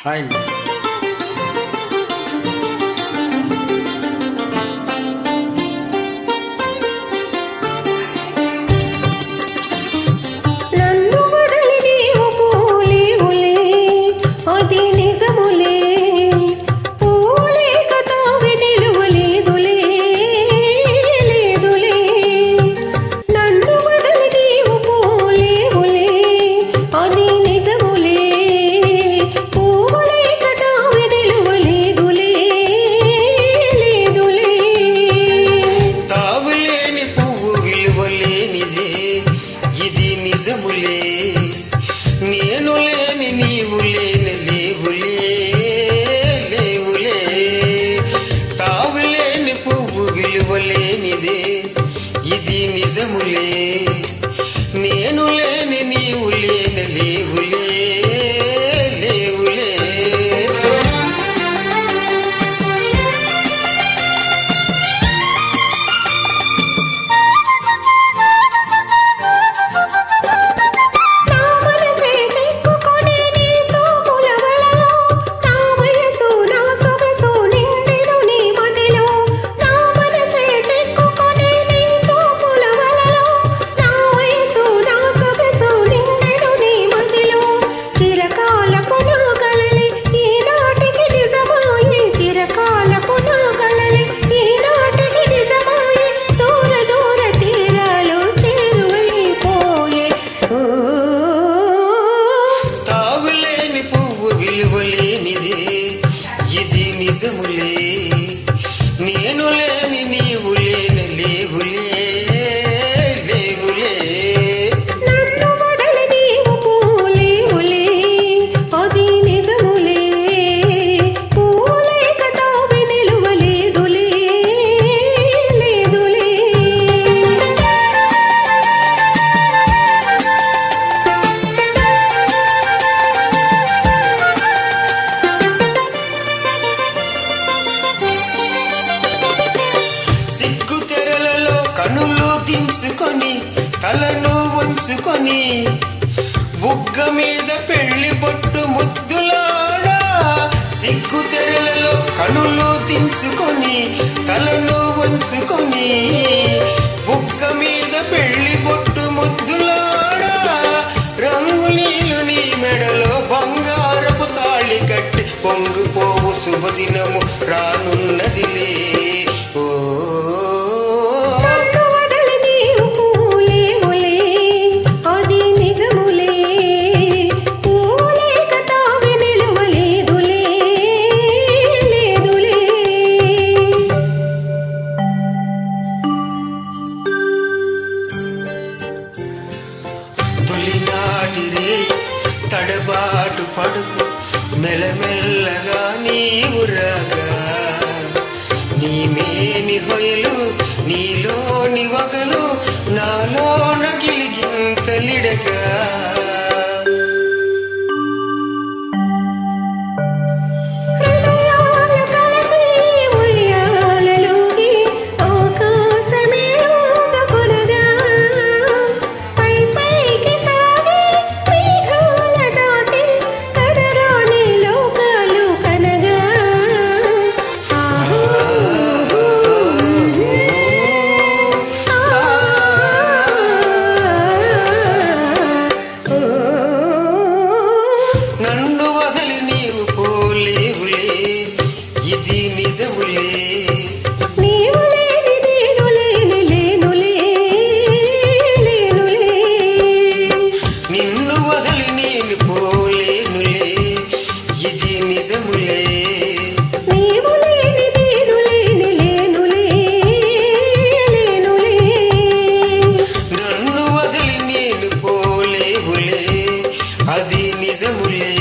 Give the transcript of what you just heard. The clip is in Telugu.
హాయ్ అండి. నేను లేని నీవు లేని లేవులే లేవులే తావులేని పువ్వు విలువలేనిదే ఇది నిజములే నేను లేని నీవు లేని లేవులే లేవులే నిజములే నేను లేని నీవు లేని లేవులే లేవులే కనులు దించుకొని తలను వంచుకొని బుగ్గ మీద పెళ్లి బొట్టు ముద్దులాడా సిగ్గు తెరలలో కనులు దించుకొని తలను వంచుకొని బుగ్గ మీద పెళ్లి బొట్టు ముద్దులాడా రంగు నీళ్ళు నీ మెడలో బంగారపు తాళి కట్టి పొంగిపోవు శుభదినము రానున్నదిలే ఓ తొలినాటిరే తడబాటు పడుతూ మెల్లమెల్లగా నీవు రాగా నీ మేని హొయలు నీలోని వగలు నాలోన గిలిగింతలిడగా నన్ను వదలి నీవు పోలేవులే ఇది నిజములే నిన్ను వదలి నేను పోలేనులే ఇది నిజములే నన్ను వదలి నేను పోలేవులే అది నిజములే